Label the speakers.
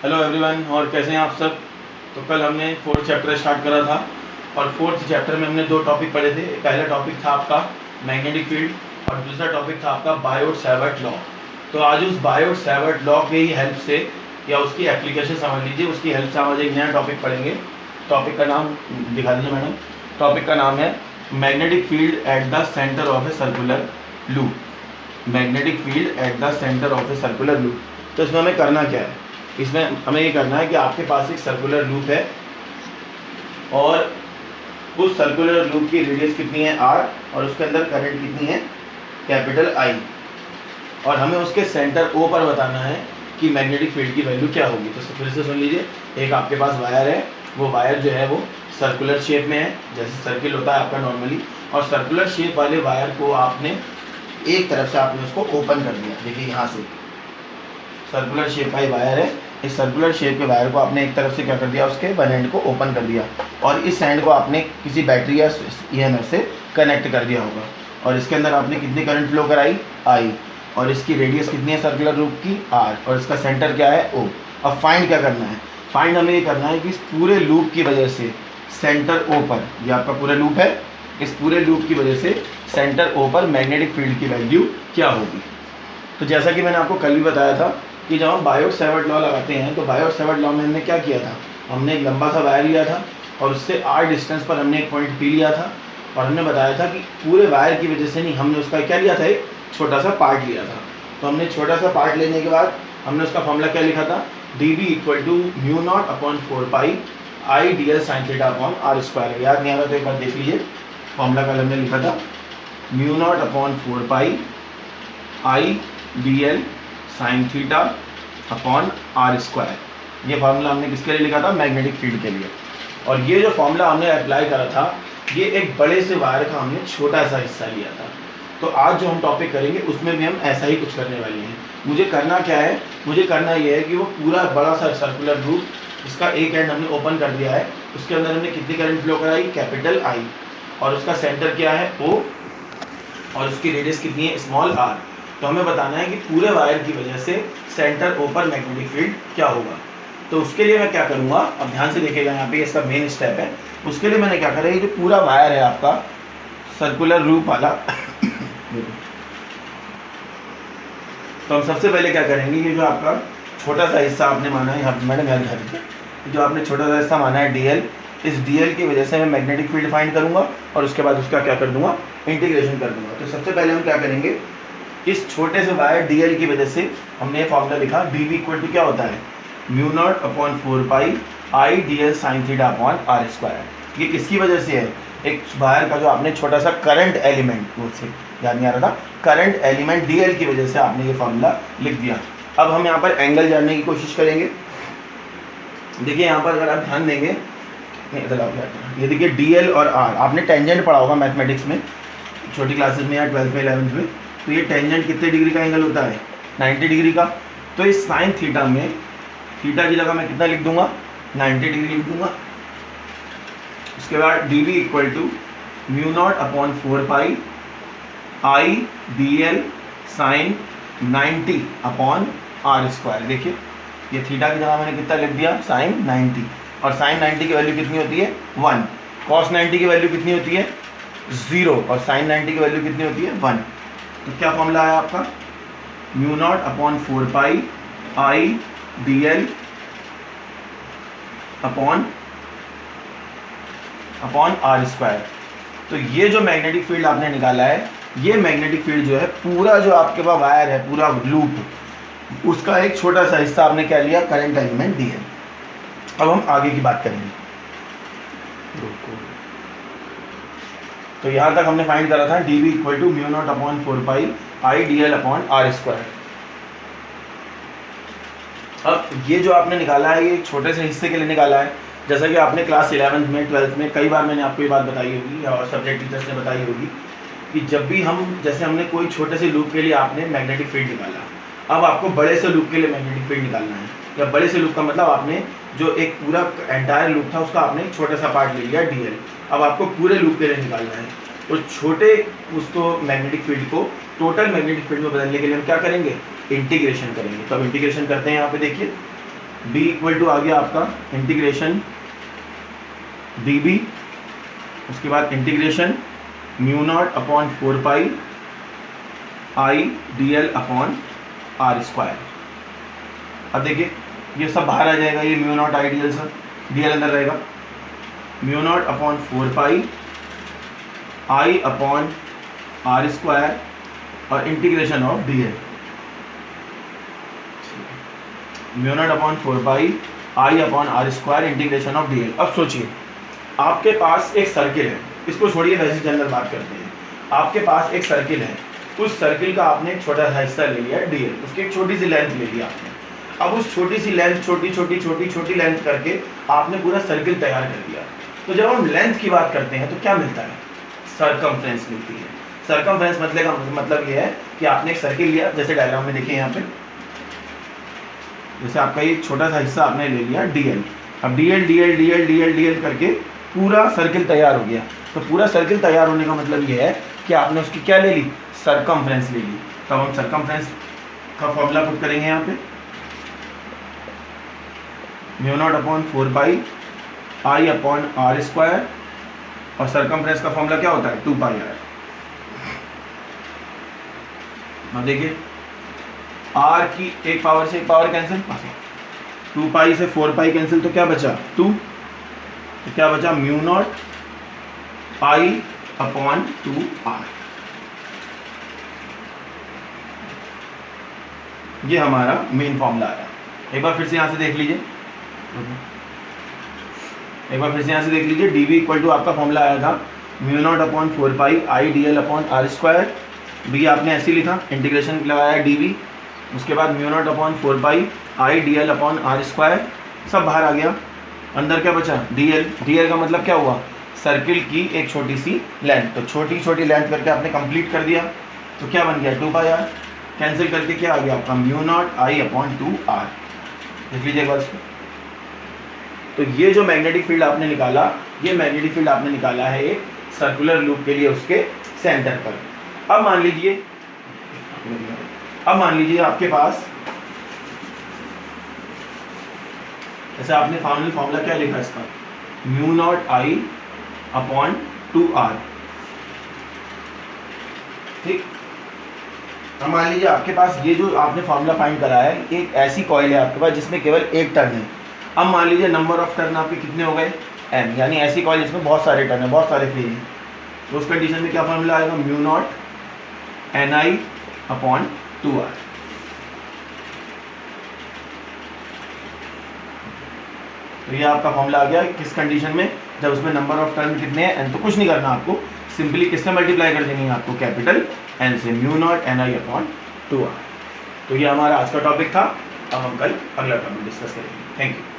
Speaker 1: Hello everyone, और कैसे हैं आप सब। तो कल हमने फोर्थ चैप्टर स्टार्ट करा था और फोर्थ चैप्टर में हमने दो टॉपिक पढ़े थे। पहला टॉपिक था आपका मैग्नेटिक फील्ड और दूसरा टॉपिक था आपका बायोट-सैवर्ट लॉ। तो आज उस बायोट-सैवर्ट लॉ के ही हेल्प से या उसकी एप्लीकेशन समझ लीजिए, उसकी हेल्प से हम आज एक नया टॉपिक पढ़ेंगे। टॉपिक का नाम दिखा दीजिए मैडम। टॉपिक का नाम है magnetic field at the centre of a circular loop. Magnetic field at the centre of a circular loop. तो इसमें हमें करना क्या है, इसमें हमें ये करना है कि आपके पास एक सर्कुलर लूप है और उस सर्कुलर लूप की रेडियस कितनी है r और उसके अंदर करंट कितनी है कैपिटल I, और हमें उसके सेंटर O पर बताना है कि मैग्नेटिक फील्ड की वैल्यू क्या होगी। तो फिर से सुन लीजिए, एक आपके पास वायर है, वो वायर जो है वो सर्कुलर शेप में है, जैसे सर्किल होता है आपका नॉर्मली, और सर्कुलर शेप वाले वायर को आपने एक तरफ से आपने उसको ओपन कर दिया। देखिए यहाँ से सर्कुलर शेप का ही वायर है, इस सर्कुलर शेप के वायर को आपने एक तरफ से क्या कर दिया, उसके वन एंड को ओपन कर दिया और इस एंड को आपने किसी बैटरी या EMF से कनेक्ट कर दिया होगा। और इसके अंदर आपने कितनी करंट फ्लो कराई I, और इसकी रेडियस कितनी है सर्कुलर लूप की R, और इसका सेंटर क्या है O। अब फाइंड क्या करना है, फाइंड हमें ये करना है कि इस पूरे लूप की वजह से सेंटर O पर, ये आपका पूरा लूप है, इस पूरे लूप की वजह से सेंटर O पर मैग्नेटिक फील्ड की वैल्यू क्या होगी। तो जैसा कि मैंने आपको कल भी बताया था कि जब हम बायोट-सैवर्ट लॉ लगाते हैं तो बायोट-सैवर्ट लॉ में हमने क्या किया था, हमने एक लंबा सा वायर लिया था और उससे r डिस्टेंस पर हमने एक पॉइंट P लिया था और हमने बताया था कि पूरे वायर की वजह से नहीं, हमने उसका क्या लिया था, एक छोटा सा पार्ट लिया था। तो हमने छोटा सा पार्ट लेने के बाद हमने उसका फॉर्मूला क्या लिखा था, dB = μ0/4π I dl sin θ/r²। याद नहीं आ रहा तो एक बार देख लीजिए, फॉर्मूला कल हमने लिखा था μ0/4π I dl sin θ/r²। ये फार्मूला हमने किसके लिए लिखा था, मैग्नेटिक फील्ड के लिए। और ये जो फार्मूला हमने अप्लाई करा था, ये एक बड़े से वायर का हमने छोटा सा हिस्सा लिया था। तो आज जो हम टॉपिक करेंगे उसमें भी हम ऐसा ही कुछ करने वाले हैं। मुझे करना क्या है, मुझे करना ये है कि वो पूरा बड़ा सा सर्कुलर लूप, इसका एक एंड हमने ओपन कर दिया है, उसके अंदर हमने कितनी करंट फ्लो कराई कैपिटल I, और उसका सेंटर क्या है O, और उसकी रेडियस कितनी है स्मॉल r। तो हमें बताना है कि पूरे वायर की वजह से सेंटर O पर मैग्नेटिक फील्ड क्या होगा। तो उसके लिए मैं क्या करूँगा, अब ध्यान से देखिएगा, यहाँ पे इसका मेन स्टेप है। उसके लिए मैंने क्या करा, ये जो पूरा वायर है आपका सर्कुलर लूप वाला तो हम सबसे पहले क्या करेंगे, ये जो आपका छोटा सा हिस्सा आपने माना है, यहाँ मैडम याद रखा दीजिए, जो आपने छोटा सा हिस्सा माना है DL, इस DL की वजह से मैं मैग्नेटिक फील्ड फाइंड करूँगा और उसके बाद उसका क्या कर दूँगा, इंटीग्रेशन कर दूँगा। तो सबसे पहले हम क्या करेंगे, इस छोटे से वायर DL की वजह से हमने ये फॉर्मूला लिखा, dB = क्या होता है μ0/4π I dl sin θ/r²। ये किसकी वजह से है, एक वायर का जो आपने छोटा सा करंट एलिमेंट, मुझसे याद नहीं आ रहा था, करंट एलिमेंट DL की वजह से आपने ये फॉर्मूला लिख दिया। अब हम यहाँ पर एंगल जानने की कोशिश करेंगे। देखिए यहाँ पर अगर आप ध्यान देंगे, ये देखिए DL और R, आपने टेंजेंट पढ़ा होगा मैथमेटिक्स में छोटी क्लासेस में या 12th में 11th में। तो ये टेंजेंट कितने डिग्री का एंगल होता है, 90 डिग्री का। तो इस साइन थीटा में, थीटा की जगह मैं कितना लिख दूंगा, 90 डिग्री लिख दूंगा। उसके बाद dB = μ0/4π I dl sin 90/r²। देखिए ये थीटा की जगह मैंने कितना लिख दिया, sin 90, और sin 90 की वैल्यू कितनी होती है 1, cos 90 की वैल्यू कितनी होती है 0, और sin 90 की वैल्यू कितनी होती है 1। तो क्या फॉर्मूला है आपका, μ0/4π I dl r²। तो ये जो मैग्नेटिक फील्ड आपने निकाला है, ये मैग्नेटिक फील्ड जो है पूरा जो आपके पास वायर है, पूरा लूप, उसका एक छोटा सा हिस्सा आपने क्या लिया, करंट एलिमेंट DL। अब हम आगे की बात करेंगे। तो यहाँ तक हमने फाइंड करा था dB = μ0/4π I dl/r²। अब ये जो आपने निकाला है, ये छोटे से हिस्से के लिए निकाला है। जैसा कि आपने क्लास 11th में 12th में कई बार मैंने आपको ये बात बताई होगी और सब्जेक्ट टीचर्स ने बताई होगी कि जब भी हम, जैसे हमने कोई छोटे से लूप के लिए आपने मैग्नेटिक फील्ड निकाला, अब आपको बड़े से लूप के लिए मैग्नेटिक फील्ड निकालना है। या बड़े से लूप का मतलब आपने जो एक पूरा एंटायर लूप था उसका आपने छोटा सा पार्ट ले लिया DL, अब आपको पूरे लूप के लिए निकालना है। तो छोटे उसको मैग्नेटिक फील्ड को टोटल मैग्नेटिक फील्ड में बदलने के लिए हम क्या करेंगे, इंटीग्रेशन करेंगे। तो अब इंटीग्रेशन करते हैं। यहाँ पे देखिए b इक्वल टू आ गया आपका इंटीग्रेशन db, उसके बाद integration mu naught upon 4 pi I D L upon R square. अब देखिए ये सब बाहर आ जाएगा, ये mu naught I D L सब, डी एल अंदर रहेगा, mu naught upon 4 pi I upon R square और integration of D L, mu naught upon 4 pi I upon R square integration of D L. अब सोचिए आपके पास एक circle है, इसको छोड़िए वैसे जनरल बात करते हैं। आपके पास एक सर्किल है, उस सर्किल का आपने एक छोटा सा हिस्सा ले लिया डी एल, उसकी एक छोटी सी लेंथ ले लिया आपने। अब उस छोटी सी लेंथ छोटी लेंथ करके आपने पूरा सर्किल तैयार कर दिया। तो जब हम लेंथ की बात करते हैं तो क्या मिलता है? सर्कमफ्रेंस मिलती है। सर्कमफ्रेंस मतलब ये है कि आपने एक सर्किल लिया, जैसे डायग्राम में देखिए यहाँ पे, जैसे आपका एक छोटा सा हिस्सा आपने ले लिया डी एल। अब डी एल करके पूरा सर्किल तैयार हो गया। तो पूरा सर्किल तैयार होने का मतलब ये है कि आपने उसकी क्या ले ली? सर्कमफ्रेंस ले ली। तब हम सर्कमफ्रेंस का फॉर्मूला पुट करेंगे यहाँ पे, mu naught upon 4 pi I upon R square, और सर्कमफ्रेंस का फॉर्मूला क्या होता है? 2 पाई आर। अब देखिए आर की एक पावर से एक पावर कैंसिल, 2 पाई से 4 पाई कैंसिल, तो क्या बचा? 2। तो क्या बचा? Mu naught I upon 2 R. ये हमारा मेन फॉर्मूला आया। एक बार फिर से यहाँ से देख लीजिए, dv इक्वल टू आपका फॉर्मूला आया था mu naught upon 4 pi I D L upon R square. b आपने ऐसे ही लिखा, इंटीग्रेशन लगाया dv, उसके बाद mu naught upon 4 pi I D L upon R square, सब बाहर आ गया। अंदर क्या बचा? dl का मतलब क्या हुआ? सर्किल की एक छोटी सी लेंथ। तो छोटी लेंथ करके आपने कंप्लीट कर दिया, तो क्या बन गया? 2 पाई आर। कैंसिल करके क्या आ गया आपका? Mu naught I upon 2 R. देख लीजिए एक बार इसको। तो ये जो मैग्नेटिक फील्ड आपने निकाला, ये मैग्नेटिक फील्ड आपने निकाला है एक सर्कुलर लूप के लिए उसके सेंटर पर। अब मान लीजिए आपके पास, जैसे आपने फाइनल फॉर्मूला क्या लिखा इसका? Mu naught I upon 2 R. ठीक। अब मान लीजिए आपके पास ये जो आपने फॉर्मूला फाइंड करा है, एक ऐसी कॉइल है आपके पास जिसमें केवल एक टर्न है। अब मान लीजिए नंबर ऑफ टर्न आपके कितने हो गए? n, यानी ऐसी कॉइल जिसमें बहुत सारे टर्न है, बहुत सारे फेज हैं। तो उस कंडीशन में क्या फॉर्मूला आएगा? Mu naught N I upon 2 are. तो ये आपका फॉर्मूला आ गया किस कंडीशन में? जब उसमें नंबर ऑफ टर्न कितने हैं? n। तो कुछ नहीं करना आपको, सिंपली किससे मल्टीप्लाई कर देंगे आपको? कैपिटल N से, mu naught N I upon 2 are. तो ये हमारा आज का टॉपिक था। अब हम कल अगला टॉपिक डिस्कस करेंगे। Thank you.